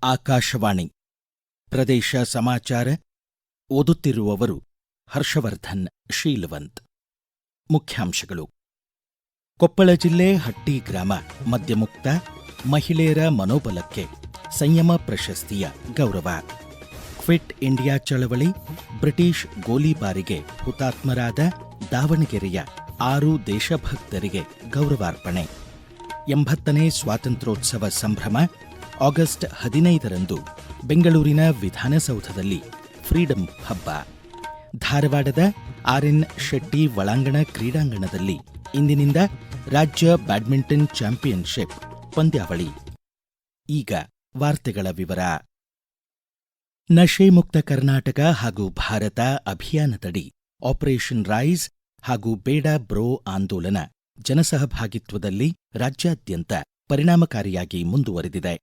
ಆಕಾಶವಾಣಿ ಪ್ರದೇಶ ಸಮಾಚಾರ ಓದುತ್ತಿರುವವರು ಹರ್ಷವರ್ಧನ್ ಶೀಲವಂತ್. ಮುಖ್ಯಾಂಶಗಳು. ಕೊಪ್ಪಳ ಜಿಲ್ಲೆ ಹಟ್ಟಿ ಗ್ರಾಮ ಮದ್ಯಮುಕ್ತ, ಮಹಿಳೆಯರ ಮನೋಬಲಕ್ಕೆ ಸಂಯಮ ಪ್ರಶಸ್ತಿಯ ಗೌರವ. ಕ್ವಿಟ್ ಇಂಡಿಯಾ ಚಳವಳಿ, ಬ್ರಿಟಿಷ್ ಗೋಲಿಬಾರಿಗೆ ಹುತಾತ್ಮರಾದ ದಾವಣಗೆರೆಯ 6 ದೇಶಭಕ್ತರಿಗೆ ಗೌರವಾರ್ಪಣೆ. 80ನೇ ಸ್ವಾತಂತ್ರ್ಯೋತ್ಸವ ಸಂಭ್ರಮ. ಆಗಸ್ಟ್ 15ರಂದು ಬೆಂಗಳೂರಿನ ವಿಧಾನಸೌಧದಲ್ಲಿ ಫ್ರೀಡಂ ಹಬ್ಬ. ಧಾರವಾಡದ ಆರ್.ಎನ್. ಶೆಟ್ಟಿ ಒಳಾಂಗಣ ಕ್ರೀಡಾಂಗಣದಲ್ಲಿ ಇಂದಿನಿಂದ ರಾಜ್ಯ ಬ್ಯಾಡ್ಮಿಂಟನ್ ಚಾಂಪಿಯನ್ಶಿಪ್ ಪಂದ್ಯಾವಳಿ. ಈಗ ವಾರ್ತೆಗಳ ವಿವರ. ನಶೆ ಮುಕ್ತ ಕರ್ನಾಟಕ ಹಾಗೂ ಭಾರತ ಅಭಿಯಾನದಡಿ ಆಪರೇಷನ್ ರೈಸ್ ಹಾಗೂ ಬೇಡ ಬ್ರೋ ಆಂದೋಲನ ಜನಸಹಭಾಗಿತ್ವದಲ್ಲಿ ರಾಜ್ಯಾದ್ಯಂತ ಪರಿಣಾಮಕಾರಿಯಾಗಿ ಮುಂದುವರೆದಿದೆ.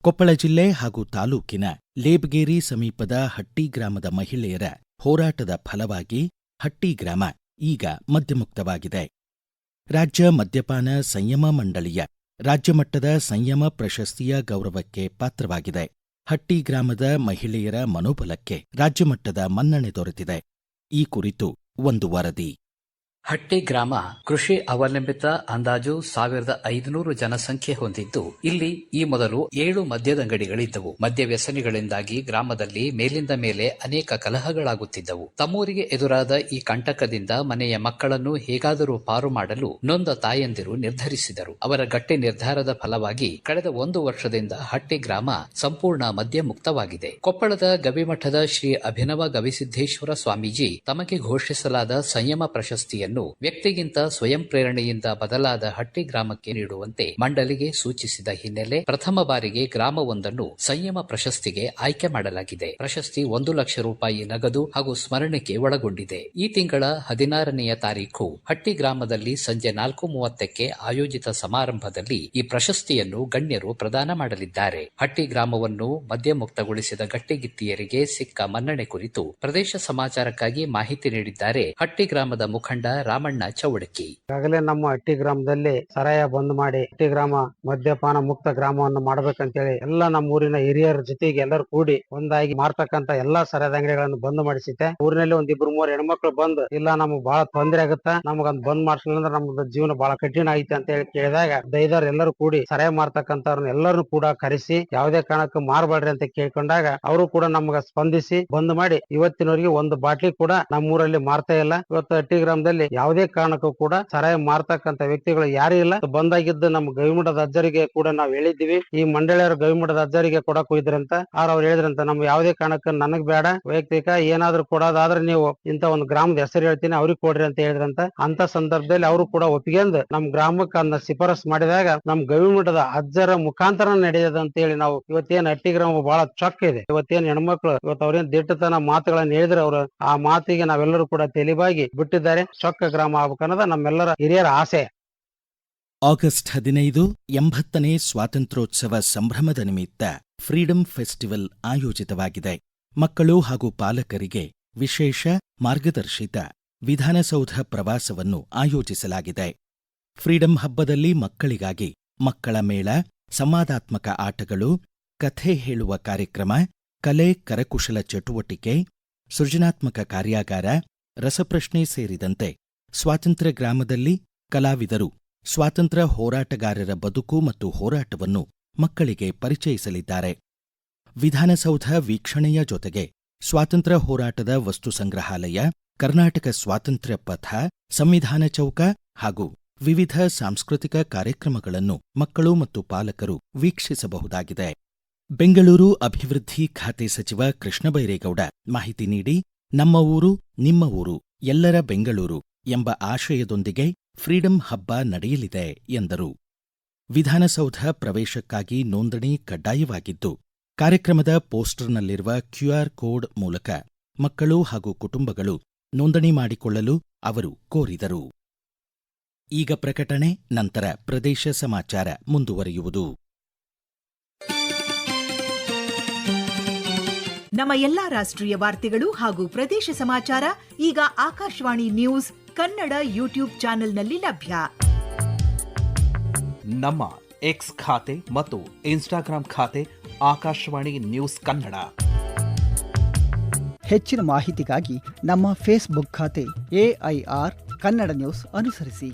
ಕೊಪ್ಪಳ ಜಿಲ್ಲೆ ಹಾಗೂ ತಾಲೂಕಿನ ಲೇಬಗೇರಿ ಸಮೀಪದ ಹಟ್ಟಿ ಗ್ರಾಮದ ಮಹಿಳೆಯರ ಹೋರಾಟದ ಫಲವಾಗಿ ಹಟ್ಟಿ ಗ್ರಾಮ ಈಗ ಮದ್ಯಮುಕ್ತವಾಗಿದೆ. ರಾಜ್ಯ ಮದ್ಯಪಾನ ಸಂಯಮ ಮಂಡಳಿಯ ರಾಜ್ಯಮಟ್ಟದ ಸಂಯಮ ಪ್ರಶಸ್ತಿಯ ಗೌರವಕ್ಕೆ ಪಾತ್ರವಾಗಿದೆ. ಹಟ್ಟಿ ಗ್ರಾಮದ ಮಹಿಳೆಯರ ಮನೋಬಲಕ್ಕೆ ರಾಜ್ಯಮಟ್ಟದ ಮನ್ನಣೆ ದೊರೆತಿದೆ. ಈ ಕುರಿತು ಒಂದು ವರದಿ. ಹಟ್ಟಿ ಗ್ರಾಮ ಕೃಷಿ ಅವಲಂಬಿತ ಅಂದಾಜು 1500 ಜನಸಂಖ್ಯೆ ಹೊಂದಿದ್ದು, ಇಲ್ಲಿ ಈ ಮೊದಲು 7 ಮದ್ಯದಂಗಡಿಗಳಿದ್ದವು. ಮದ್ಯ ವ್ಯಸನಿಗಳಿಂದಾಗಿ ಗ್ರಾಮದಲ್ಲಿ ಮೇಲಿಂದ ಮೇಲೆ ಅನೇಕ ಕಲಹಗಳಾಗುತ್ತಿದ್ದವು. ತಮ್ಮೂರಿಗೆ ಎದುರಾದ ಈ ಕಂಟಕದಿಂದ ಮನೆಯ ಮಕ್ಕಳನ್ನು ಹೇಗಾದರೂ ಪಾರು ಮಾಡಲು ನೊಂದ ತಾಯಂದಿರು ನಿರ್ಧರಿಸಿದರು. ಅವರ ಗಟ್ಟಿ ನಿರ್ಧಾರದ ಫಲವಾಗಿ ಕಳೆದ 1 ವರ್ಷದಿಂದ ಹಟ್ಟಿ ಗ್ರಾಮ ಸಂಪೂರ್ಣ ಮದ್ಯ ಮುಕ್ತವಾಗಿದೆ. ಕೊಪ್ಪಳದ ಗವಿಮಠದ ಶ್ರೀ ಅಭಿನವ ಗವಿಸಿದ್ದೇಶ್ವರ ಸ್ವಾಮೀಜಿ ತಮಗೆ ಘೋಷಿಸಲಾದ ಸಂಯಮ ಪ್ರಶಸ್ತಿಯನ್ನು ವ್ಯಕ್ತಿಗಿಂತ ಸ್ವಯಂ ಪ್ರೇರಣೆಯಿಂದ ಬದಲಾದ ಹಟ್ಟಿ ಗ್ರಾಮಕ್ಕೆ ನೀಡುವಂತೆ ಮಂಡಳಿಗೆ ಸೂಚಿಸಿದ ಹಿನ್ನೆಲೆ ಪ್ರಥಮ ಬಾರಿಗೆ ಗ್ರಾಮವೊಂದನ್ನು ಸಂಯಮ ಪ್ರಶಸ್ತಿಗೆ ಆಯ್ಕೆ ಮಾಡಲಾಗಿದೆ. ಪ್ರಶಸ್ತಿ 1 ಲಕ್ಷ ರೂಪಾಯಿ ನಗದು ಹಾಗೂ ಸ್ಮರಣಿಕೆ ಒಳಗೊಂಡಿದೆ. ಈ ತಿಂಗಳ 16ನೆಯ ತಾರೀಖು ಹಟ್ಟಿ ಗ್ರಾಮದಲ್ಲಿ ಸಂಜೆ 4:30ಕ್ಕೆ ಆಯೋಜಿತ ಸಮಾರಂಭದಲ್ಲಿ ಈ ಪ್ರಶಸ್ತಿಯನ್ನು ಗಣ್ಯರು ಪ್ರದಾನ ಮಾಡಲಿದ್ದಾರೆ. ಹಟ್ಟಿ ಗ್ರಾಮವನ್ನು ಮದ್ಯಮುಕ್ತಗೊಳಿಸಿದ ಗಟ್ಟಿಗಿತ್ತಿಯರಿಗೆ ಸಿಕ್ಕ ಮನ್ನಣೆ ಕುರಿತು ಪ್ರದೇಶ ಸಮಾಚಾರಕ್ಕಾಗಿ ಮಾಹಿತಿ ನೀಡಿದ್ದಾರೆ ಹಟ್ಟಿ ಗ್ರಾಮದ ಮುಖಂಡ ರಾಮಣ್ಣ ಚೌಡಕಿ. ಈಗಾಗಲೇ ನಮ್ಮ ಹಟ್ಟಿ ಗ್ರಾಮದಲ್ಲಿ ಸರಾಯ ಬಂದ್ ಮಾಡಿ ಹಟ್ಟಿ ಗ್ರಾಮ ಮದ್ಯಪಾನ ಮುಕ್ತ ಗ್ರಾಮವನ್ನು ಮಾಡ್ಬೇಕಂತೇಳಿ ಎಲ್ಲ ನಮ್ಮ ಊರಿನ ಹಿರಿಯರ ಜೊತೆಗೆ ಎಲ್ಲರೂ ಕೂಡಿ ಒಂದಾಗಿ ಮಾರ್ತಕ್ಕಂತ ಎಲ್ಲಾ ಸರಾಯದ ಅಂಗಡಿಗಳನ್ನು ಬಂದ್ ಮಾಡಿಸಿದ್ದೆ. ಊರಿನಲ್ಲಿ 1-2-3 ಹೆಣ್ಮಕ್ಳು ಬಂದು ಇಲ್ಲ ನಮ್ಗೆ ಬಹಳ ತೊಂದರೆ ಆಗುತ್ತಾ, ನಮಗೊಂದು ಬಂದ್ ಮಾಡಿಸ್ಲಿಲ್ಲ ಅಂದ್ರೆ ನಮ್ದು ಜೀವನ ಬಹಳ ಕಠಿಣ ಐತೆ ಅಂತ ಹೇಳಿ ಕೇಳಿದಾಗ ದೈದವ್ರು ಎಲ್ಲರೂ ಕೂಡಿ ಸರಾಯ ಮಾರ್ತಕ್ಕಂಥವ್ರನ್ನ ಎಲ್ಲರೂ ಕೂಡ ಕರೆಸಿ ಯಾವುದೇ ಕಾರಣಕ್ಕೂ ಮಾರಬೇಡ್ರಿ ಅಂತ ಕೇಳ್ಕೊಂಡಾಗ ಅವರು ಕೂಡ ನಮ್ಗ ಸ್ಪಂದಿಸಿ ಬಂದ್ ಮಾಡಿ ಇವತ್ತಿನವರೆಗೆ ಒಂದು ಬಾಟ್ಲಿ ಕೂಡ ನಮ್ಮೂರಲ್ಲಿ ಮಾರ್ತಾ ಇಲ್ಲ. ಇವತ್ತು ಹಟ್ಟಿ ಗ್ರಾಮದಲ್ಲಿ ಯಾವುದೇ ಕಾರಣಕ್ಕೂ ಕೂಡ ಸರಾಯ ಮಾರ್ತಕ್ಕಂತ ವ್ಯಕ್ತಿಗಳು ಯಾರು ಇಲ್ಲ. ಬಂದಾಗಿದ್ದು ನಮ್ಮ ಗವಿಮಠದ ಅಜ್ಜರಿಗೆ ಕೂಡ ನಾವು ಹೇಳಿದ್ವಿ, ಈ ಮಂಡಳಿಯರ ಗವಿಮಠದ ಅಜ್ಜರಿಗೆ ಕೊಡಕ್ ಹೋಯ್ದ್ರಂತ. ಅವ್ರು ಹೇಳಿದ್ರಂತ ನಮ್ಗೆ ಯಾವುದೇ ಕಾರಣಕ್ಕೂ ನನಗ್ ಬೇಡ, ವೈಯಕ್ತಿಕ ಏನಾದ್ರು ಕೊಡೋದಾದ್ರೆ ನೀವು ಇಂತ ಒಂದು ಗ್ರಾಮದ ಹೆಸರು ಹೇಳ್ತೀನಿ ಅವ್ರಿಗೆ ಕೊಡ್ರಿ ಅಂತ ಹೇಳಿದ್ರಂತ. ಅಂತ ಸಂದರ್ಭದಲ್ಲಿ ಅವರು ಕೂಡ ಒಪ್ಪಿಗೆಂದು ನಮ್ ಗ್ರಾಮಕ್ಕೆ ಅದನ್ನ ಶಿಫಾರಸ್ ಮಾಡಿದಾಗ ನಮ್ ಗವಿಮಠದ ಅಜ್ಜರ ಮುಖಾಂತರ ನಡೆಯದ ಅಂತ ಹೇಳಿ ನಾವು ಇವತ್ತೇನ್ ಹಟ್ಟಿ ಗ್ರಾಮ ಬಹಳ ಚೊಕ್ಕ ಇದೆ. ಇವತ್ತೇನ್ ಹೆಣ್ಮಕ್ಳು ಇವತ್ತು ಅವ್ರೇನ್ ದಿಟ್ಟತನ ಮಾತುಗಳನ್ನ ಹೇಳಿದ್ರೆ ಅವರು ಆ ಮಾತಿಗೆ ನಾವೆಲ್ಲರೂ ಕೂಡ ತೆಲಿಬಾಗಿ ಬಿಟ್ಟಿದ್ದಾರೆ. ಚೊಕ್ಕ ಗ್ರಾಮ ಆಗ್ಬೇಕನ್ನೋದ ನಮ್ಮೆಲ್ಲರ ಹಿರಿಯರ ಆಸೆ. ಆಗಸ್ಟ್ 15 80ನೇ ಸ್ವಾತಂತ್ರ್ಯೋತ್ಸವ ಸಂಭ್ರಮದ ನಿಮಿತ್ತ ಫ್ರೀಡಂ ಫೆಸ್ಟಿವಲ್ ಆಯೋಜಿತವಾಗಿದೆ. ಮಕ್ಕಳು ಹಾಗೂ ಪಾಲಕರಿಗೆ ವಿಶೇಷ ಮಾರ್ಗದರ್ಶಿತ ವಿಧಾನಸೌಧ ಪ್ರವಾಸವನ್ನು ಆಯೋಜಿಸಲಾಗಿದೆ. ಫ್ರೀಡಂ ಹಬ್ಬದಲ್ಲಿ ಮಕ್ಕಳಿಗಾಗಿ ಮಕ್ಕಳ ಮೇಳ, ಸಂವಾದಾತ್ಮಕ ಆಟಗಳು, ಕಥೆ ಹೇಳುವ ಕಾರ್ಯಕ್ರಮ, ಕಲೆ ಕರಕುಶಲ ಚಟುವಟಿಕೆ, ಸೃಜನಾತ್ಮಕ ಕಾರ್ಯಾಗಾರ, ರಸಪ್ರಶ್ನೆ ಸೇರಿದಂತೆ ಸ್ವಾತಂತ್ರ್ಯ ಗ್ರಾಮದಲ್ಲಿ ಕಲಾವಿದರು ಸ್ವಾತಂತ್ರ್ಯ ಹೋರಾಟಗಾರರ ಬದುಕು ಮತ್ತು ಹೋರಾಟವನ್ನು ಮಕ್ಕಳಿಗೆ ಪರಿಚಯಿಸಲಿದ್ದಾರೆ. ವಿಧಾನಸೌಧ ವೀಕ್ಷಣೆಯ ಜೊತೆಗೆ ಸ್ವಾತಂತ್ರ್ಯ ಹೋರಾಟದ ವಸ್ತು ಸಂಗ್ರಹಾಲಯ, ಕರ್ನಾಟಕ ಸ್ವಾತಂತ್ರ್ಯ ಪಥ, ಸಂವಿಧಾನ ಚೌಕ ಹಾಗೂ ವಿವಿಧ ಸಾಂಸ್ಕೃತಿಕ ಕಾರ್ಯಕ್ರಮಗಳನ್ನು ಮಕ್ಕಳು ಮತ್ತು ಪಾಲಕರು ವೀಕ್ಷಿಸಬಹುದಾಗಿದೆ. ಬೆಂಗಳೂರು ಅಭಿವೃದ್ಧಿ ಖಾತೆ ಸಚಿವ ಕೃಷ್ಣ ಬೈರೇಗೌಡ ಮಾಹಿತಿ ನೀಡಿ, ನಮ್ಮ ಊರು ನಿಮ್ಮ ಊರು ಎಲ್ಲರ ಬೆಂಗಳೂರು ಎಂಬ ಆಶಯದೊಂದಿಗೆ ಫ್ರೀಡಂ ಹಬ್ಬ ನಡೆಯಲಿದೆ ಎಂದರು. ವಿಧಾನಸೌಧ ಪ್ರವೇಶಕ್ಕಾಗಿ ನೋಂದಣಿ ಕಡ್ಡಾಯವಾಗಿದ್ದು, ಕಾರ್ಯಕ್ರಮದ ಪೋಸ್ಟರ್ನಲ್ಲಿರುವ QR ಕೋಡ್ ಮೂಲಕ ಮಕ್ಕಳು ಹಾಗೂ ಕುಟುಂಬಗಳು ನೋಂದಣಿ ಮಾಡಿಕೊಳ್ಳಲು ಅವರು ಕೋರಿದರು. ಈಗ ಪ್ರಕಟಣೆ, ನಂತರ ಪ್ರದೇಶ ಸಮಾಚಾರ ಮುಂದುವರಿಯುವುದು. ನಮ್ಮ ಎಲ್ಲಾ ರಾಷ್ಟ್ರೀಯ ವಾರ್ತೆಗಳು ಹಾಗೂ ಪ್ರದೇಶ ಸಮಾಚಾರ ಈಗ ಆಕಾಶವಾಣಿ ನ್ಯೂಸ್ ಕನ್ನಡ ಯೂಟ್ಯೂಬ್ ಚಾನೆಲ್ನಲ್ಲಿ ಲಭ್ಯ. ನಮ್ಮ ಎಕ್ಸ್ ಖಾತೆ ಮತ್ತು ಇನ್ಸ್ಟಾಗ್ರಾಂ ಖಾತೆ ಆಕಾಶವಾಣಿ ನ್ಯೂಸ್ ಕನ್ನಡ. ಹೆಚ್ಚಿನ ಮಾಹಿತಿಗಾಗಿ ನಮ್ಮ ಫೇಸ್ಬುಕ್ ಖಾತೆ AIR ಕನ್ನಡ ನ್ಯೂಸ್ ಅನುಸರಿಸಿ.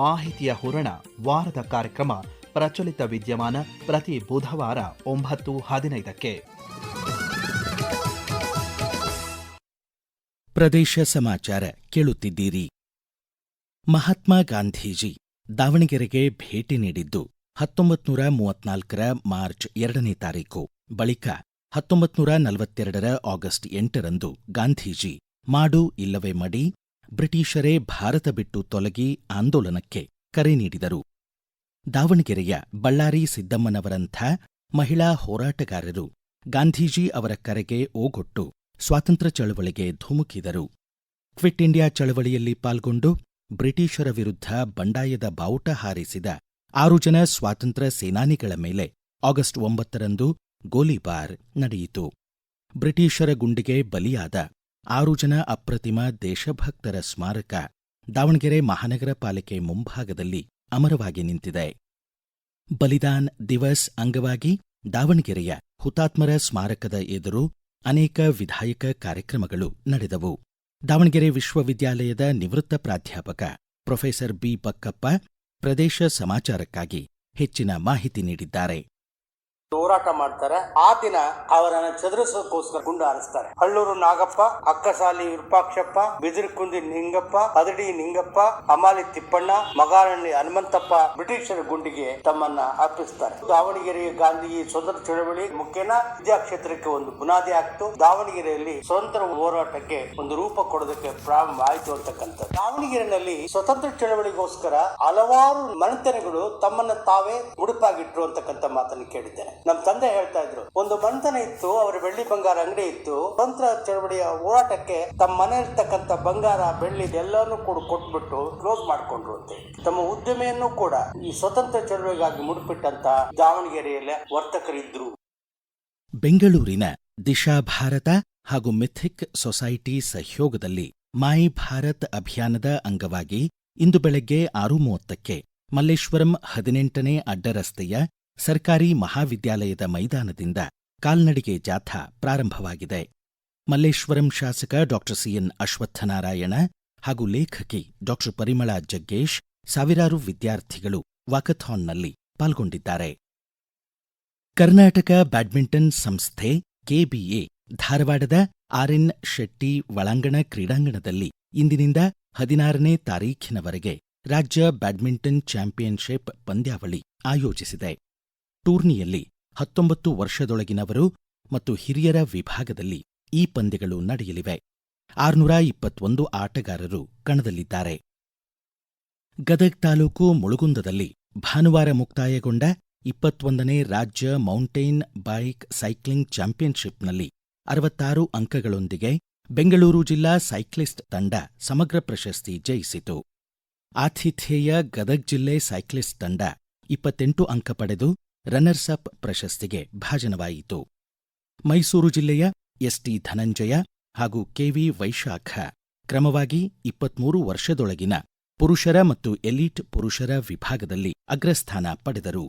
ಮಾಹಿತಿಯ ಹೂರಣ ವಾರದ ಕಾರ್ಯಕ್ರಮ ಪ್ರಚಲಿತ ವಿದ್ಯಮಾನ ಪ್ರತಿ ಬುಧವಾರ 9:15. ಪ್ರದೇಶ ಸಮಾಚಾರ ಕೇಳುತ್ತಿದ್ದೀರಿ. ಮಹಾತ್ಮ ಗಾಂಧೀಜಿ ದಾವಣಗೆರೆಗೆ ಭೇಟಿ ನೀಡಿದ್ದು 1934 ಮಾರ್ಚ್ 2ನೇ ತಾರೀಕು. ಬಳಿಕ 1942 ಆಗಸ್ಟ್ 8ರಂದು ಗಾಂಧೀಜಿ ಮಾಡು ಇಲ್ಲವೇ ಮಡಿ, ಬ್ರಿಟಿಷರೇ ಭಾರತ ಬಿಟ್ಟು ತೊಲಗಿ ಆಂದೋಲನಕ್ಕೆ ಕರೆ ನೀಡಿದರು. ದಾವಣಗೆರೆಯ ಬಳ್ಳಾರಿ ಸಿದ್ದಮ್ಮನವರಂಥ ಮಹಿಳಾ ಹೋರಾಟಗಾರರು ಗಾಂಧೀಜಿ ಅವರ ಕರೆಗೆ ಓಗೊಟ್ಟು ಸ್ವಾತಂತ್ರ್ಯ ಚಳವಳಿಗೆ ಧುಮುಕಿದರು. ಕ್ವಿಟ್ ಇಂಡಿಯಾ ಚಳವಳಿಯಲ್ಲಿ ಪಾಲ್ಗೊಂಡು ಬ್ರಿಟಿಷರ ವಿರುದ್ಧ ಬಂಡಾಯದ ಬಾವುಟ ಹಾರಿಸಿದ 6 ಜನ ಸ್ವಾತಂತ್ರ್ಯ ಸೇನಾನಿಗಳ ಮೇಲೆ ಆಗಸ್ಟ್ 9ರಂದು ಗೋಲಿಬಾರ್ ನಡೆಯಿತು. ಬ್ರಿಟಿಷರ ಗುಂಡಿಗೆ ಬಲಿಯಾದ 6 ಜನ ಅಪ್ರತಿಮ ದೇಶಭಕ್ತರ ಸ್ಮಾರಕ ದಾವಣಗೆರೆ ಮಹಾನಗರ ಪಾಲಿಕೆ ಮುಂಭಾಗದಲ್ಲಿ ಅಮರವಾಗಿ ನಿಂತಿದೆ. ಬಲಿದಾನ್ ದಿವಸ್ ಅಂಗವಾಗಿ ದಾವಣಗೆರೆಯ ಹುತಾತ್ಮರ ಸ್ಮಾರಕದ ಎದುರು ಅನೇಕ ವಿಧಾಯಕ ಕಾರ್ಯಕ್ರಮಗಳು ನಡೆದವು. ದಾವಣಗೆರೆ ವಿಶ್ವವಿದ್ಯಾಲಯದ ನಿವೃತ್ತ ಪ್ರಾಧ್ಯಾಪಕ ಪ್ರೊಫೆಸರ್ ಬಿ ಬಕ್ಕಪ್ಪ ಪ್ರದೇಶ ಸಮಾಚಾರಕ್ಕಾಗಿ ಹೆಚ್ಚಿನ ಮಾಹಿತಿ ನೀಡಿದ್ದಾರೆ. ಹೋರಾಟ ಮಾಡ್ತಾರೆ. ಆ ದಿನ ಅವರನ್ನ ಚದುರಿಸೋದಕ್ಕೋಸ್ಕರ ಗುಂಡು ಹಾರಿಸ್ತಾರೆ. ಹಳ್ಳೂರು ನಾಗಪ್ಪ, ಅಕ್ಕಸಾಲಿ ವಿರೂಪಾಕ್ಷಪ್ಪ, ಬಿದಿರುಕುಂದಿ ನಿಂಗಪ್ಪ, ಹದಡಿ ನಿಂಗಪ್ಪ, ಅಮಾಲಿ ತಿಪ್ಪಣ್ಣ, ಮಗಾರಳ್ಳಿ ಹನುಮಂತಪ್ಪ ಬ್ರಿಟಿಷರ ಗುಂಡಿಗೆ ತಮ್ಮನ್ನ ಅರ್ಪಿಸ್ತಾರೆ. ದಾವಣಗೆರೆಯ ಗಾಂಧಿ ಸ್ವತಂತ್ರ ಚಳವಳಿ ಮುಖೇನ ವಿದ್ಯಾಕ್ಷೇತ್ರಕ್ಕೆ ಒಂದು ಬುನಾದಿ ಆಗ್ತು. ದಾವಣಗೆರೆಯಲ್ಲಿ ಸ್ವತಂತ್ರ ಹೋರಾಟಕ್ಕೆ ಒಂದು ರೂಪ ಕೊಡೋದಕ್ಕೆ ಪ್ರಾರಂಭ ಆಯಿತು ಅಂತಕ್ಕಂಥದ್ದು. ದಾವಣಗೆರೆಯಲ್ಲಿ ಸ್ವತಂತ್ರ ಚಳವಳಿಗೋಸ್ಕರ ಹಲವಾರು ಮನೆತನಗಳು ತಮ್ಮನ್ನ ತಾವೇ ಮುಡುಪಾಗಿಟ್ರು ಅಂತಕ್ಕಂಥ ಮಾತನ್ನು ಕೇಳಿದ್ದೇನೆ. ನಮ್ಮ ತಂದೆ ಹೇಳ್ತಾ ಇದ್ರು, ಒಂದು ಮನೆತನ ಇತ್ತು, ಅವರ ಬೆಳ್ಳಿ ಬಂಗಾರ ಅಂಗಡಿ ಇತ್ತು. ಸ್ವತಂತ್ರ ಚಳವಳಿಯ ಹೋರಾಟಕ್ಕೆ ತಮ್ಮ ಮನೆ ಇರ್ತಕ್ಕಂಥ ಬಂಗಾರ ಬೆಳ್ಳಿ ಎಲ್ಲಾನು ಕೂಡ ಕೊಟ್ಬಿಟ್ಟು ಕ್ಲೋಸ್ ಮಾಡ್ಕೊಂಡ್ರು ಅಂತೆ. ತಮ್ಮ ಉದ್ಯಮೆಯನ್ನು ಕೂಡ ಈ ಸ್ವತಂತ್ರ ಚಳವಳಿಗಾಗಿ ಮುಡುಪಿಟ್ಟಂತ ದಾವಣಗೆರೆಯಲ್ಲಿ ವರ್ತಕರಿದ್ರು. ಬೆಂಗಳೂರಿನ ದಿಶಾ ಭಾರತ ಹಾಗೂ ಮಿಥಿಕ್ ಸೊಸೈಟಿ ಸಹಯೋಗದಲ್ಲಿ ಮೈ ಭಾರತ್ ಅಭಿಯಾನದ ಅಂಗವಾಗಿ ಇಂದು ಬೆಳಗ್ಗೆ 6:30ಕ್ಕೆ ಮಲ್ಲೇಶ್ವರಂ 18ನೇ ಅಡ್ಡರಸ್ತೆಯ ಸರ್ಕಾರಿ ಮಹಾವಿದ್ಯಾಲಯದ ಮೈದಾನದಿಂದ ಕಾಲ್ನಡಿಗೆ ಜಾಥಾ ಪ್ರಾರಂಭವಾಗಿದೆ. ಮಲ್ಲೇಶ್ವರಂ ಶಾಸಕ ಡಾ ಸಿಎನ್ ಅಶ್ವತ್ಥನಾರಾಯಣ ಹಾಗೂ ಲೇಖಕಿ ಡಾ ಪರಿಮಳಾ ಜಗ್ಗೇಶ್ ಸಾವಿರಾರು ವಿದ್ಯಾರ್ಥಿಗಳು ವಾಕಥಾನ್ನಲ್ಲಿ ಪಾಲ್ಗೊಂಡಿದ್ದಾರೆ. ಕರ್ನಾಟಕ ಬ್ಯಾಡ್ಮಿಂಟನ್ ಸಂಸ್ಥೆ ಕೆಬಿಎ ಧಾರವಾಡದ RN ಶೆಟ್ಟಿ ಒಳಾಂಗಣ ಕ್ರೀಡಾಂಗಣದಲ್ಲಿ ಇಂದಿನಿಂದ 16ನೇ ತಾರೀಖಿನವರೆಗೆ ರಾಜ್ಯ ಬ್ಯಾಡ್ಮಿಂಟನ್ ಚಾಂಪಿಯನ್ಶಿಪ್ ಪಂದ್ಯಾವಳಿ ಆಯೋಜಿಸಿದೆ. ಟೂರ್ನಿಯಲ್ಲಿ 19 ವರ್ಷದೊಳಗಿನವರು ಮತ್ತು ಹಿರಿಯರ ವಿಭಾಗದಲ್ಲಿ ಈ ಪಂದ್ಯಗಳು ನಡೆಯಲಿವೆ. 621 ಆಟಗಾರರು ಕಣದಲ್ಲಿದ್ದಾರೆ. ಗದಗ್ ತಾಲೂಕು ಮುಳುಗುಂದದಲ್ಲಿ ಭಾನುವಾರ ಮುಕ್ತಾಯಗೊಂಡ 21ನೇ ರಾಜ್ಯ ಮೌಂಟೇನ್ ಬೈಕ್ ಸೈಕ್ಲಿಂಗ್ ಚಾಂಪಿಯನ್ಶಿಪ್ನಲ್ಲಿ 66 ಅಂಕಗಳೊಂದಿಗೆ ಬೆಂಗಳೂರು ಜಿಲ್ಲಾ ಸೈಕ್ಲಿಸ್ಟ್ ತಂಡ ಸಮಗ್ರ ಪ್ರಶಸ್ತಿ ಜಯಿಸಿತು. ಆತಿಥೇಯ ಗದಗ್ ಜಿಲ್ಲೆ ಸೈಕ್ಲಿಸ್ಟ್ ತಂಡ 28 ಅಂಕ ಪಡೆದು ರನ್ನರ್ಸ್ ಅಪ್ ಪ್ರಶಸ್ತಿಗೆ ಭಾಜನವಾಯಿತು. ಮೈಸೂರು ಜಿಲ್ಲೆಯ ST ಧನಂಜಯ ಹಾಗೂ KV ವೈಶಾಖ ಕ್ರಮವಾಗಿ 23 ವರ್ಷದೊಳಗಿನ ಪುರುಷರ ಮತ್ತು ಎಲೀಟ್ ಪುರುಷರ ವಿಭಾಗದಲ್ಲಿ ಅಗ್ರಸ್ಥಾನ ಪಡೆದರು.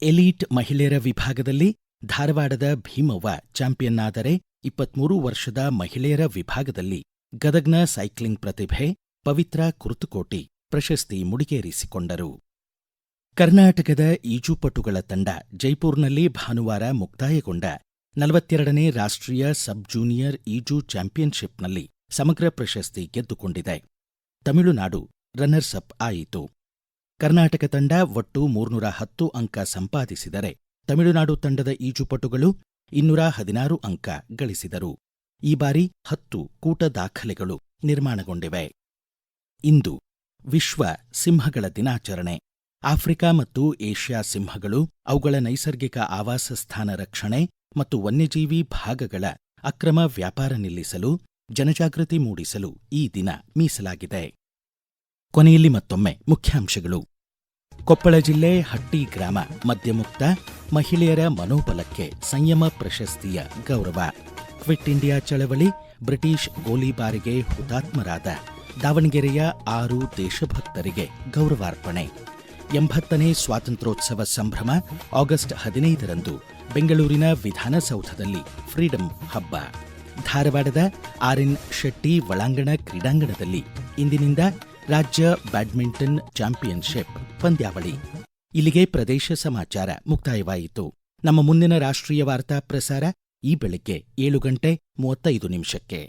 ಎಲೀಟ್ ಮಹಿಳೆಯರ ವಿಭಾಗದಲ್ಲಿ ಧಾರವಾಡದ ಭೀಮವ್ವ ಚಾಂಪಿಯನ್ ಆದರೆ 23 ವರ್ಷದ ಮಹಿಳೆಯರ ವಿಭಾಗದಲ್ಲಿ ಗದಗ್ನ ಸೈಕ್ಲಿಂಗ್ ಪ್ರತಿಭೆ ಪವಿತ್ರ ಕುರ್ತುಕೋಟಿ ಪ್ರಶಸ್ತಿ ಮುಡಿಗೇರಿಸಿಕೊಂಡರು. ಕರ್ನಾಟಕದ ಈಜುಪಟುಗಳ ತಂಡ ಜೈಪುರ್ನಲ್ಲಿ ಭಾನುವಾರ ಮುಕ್ತಾಯಗೊಂಡ 42ನೇ ರಾಷ್ಟ್ರೀಯ ಸಬ್ ಜೂನಿಯರ್ ಈಜು ಚಾಂಪಿಯನ್ಶಿಪ್ನಲ್ಲಿ ಸಮಗ್ರ ಪ್ರಶಸ್ತಿ ಗೆದ್ದುಕೊಂಡಿದೆ. ತಮಿಳುನಾಡು ರನ್ನರ್ಸ್ ಅಪ್ ಆಯಿತು. ಕರ್ನಾಟಕ ತಂಡ ಒಟ್ಟು 310 ಅಂಕ ಸಂಪಾದಿಸಿದರೆ ತಮಿಳುನಾಡು ತಂಡದ ಈಜುಪಟುಗಳು 216 ಅಂಕ ಗಳಿಸಿದರು. ಈ ಬಾರಿ 10 ಕೂಟ ದಾಖಲೆಗಳು ನಿರ್ಮಾಣಗೊಂಡಿವೆ. ಇಂದು ವಿಶ್ವ ಸಿಂಹಗಳ ದಿನಾಚರಣೆ. ಆಫ್ರಿಕಾ ಮತ್ತು ಏಷ್ಯಾ ಸಿಂಹಗಳು ಅವುಗಳ ನೈಸರ್ಗಿಕ ಆವಾಸಸ್ಥಾನ ರಕ್ಷಣೆ ಮತ್ತು ವನ್ಯಜೀವಿ ಭಾಗಗಳ ಅಕ್ರಮ ವ್ಯಾಪಾರ ನಿಲ್ಲಿಸಲು ಜನಜಾಗೃತಿ ಮೂಡಿಸಲು ಈ ದಿನ ಮೀಸಲಾಗಿದೆ. ಕೊನೆಯಲ್ಲಿ ಮತ್ತೊಮ್ಮೆ ಮುಖ್ಯಾಂಶಗಳು. ಕೊಪ್ಪಳ ಜಿಲ್ಲೆ ಹಟ್ಟಿ ಗ್ರಾಮ ಮದ್ಯಮುಕ್ತ, ಮಹಿಳೆಯರ ಮನೋಬಲಕ್ಕೆ ಸಂಯಮ ಪ್ರಶಸ್ತಿಯ ಗೌರವ. ಕ್ವಿಟ್ ಇಂಡಿಯಾ ಚಳವಳಿ, ಬ್ರಿಟಿಷ್ ಗೋಲಿಬಾರಿಗೆ ಹುತಾತ್ಮರಾದ ದಾವಣಗೆರೆಯ 6 ದೇಶಭಕ್ತರಿಗೆ ಗೌರವಾರ್ಪಣೆ. 80ನೇ ಸ್ವಾತಂತ್ರ್ಯೋತ್ಸವ ಸಂಭ್ರಮ ಆಗಸ್ಟ್ 15ರಂದು ಬೆಂಗಳೂರಿನ ವಿಧಾನಸೌಧದಲ್ಲಿ ಫ್ರೀಡಂ ಹಬ್ಬ. ಧಾರವಾಡದ ಆರ್ಎನ್ ಶೆಟ್ಟಿ ಒಳಾಂಗಣ ಕ್ರೀಡಾಂಗಣದಲ್ಲಿ ಇಂದಿನಿಂದ ರಾಜ್ಯ ಬ್ಯಾಡ್ಮಿಂಟನ್ ಚಾಂಪಿಯನ್ಶಿಪ್ ಪಂದ್ಯಾವಳಿ. ಇಲ್ಲಿಗೆ ಪ್ರದೇಶ ಸಮಾಚಾರ ಮುಕ್ತಾಯವಾಯಿತು. ನಮ್ಮ ಮುಂದಿನ ರಾಷ್ಟ್ರೀಯ ವಾರ್ತಾ ಪ್ರಸಾರ ಈ ಬೆಳಗ್ಗೆ 7:35 ನಿಮಿಷಕ್ಕೆ.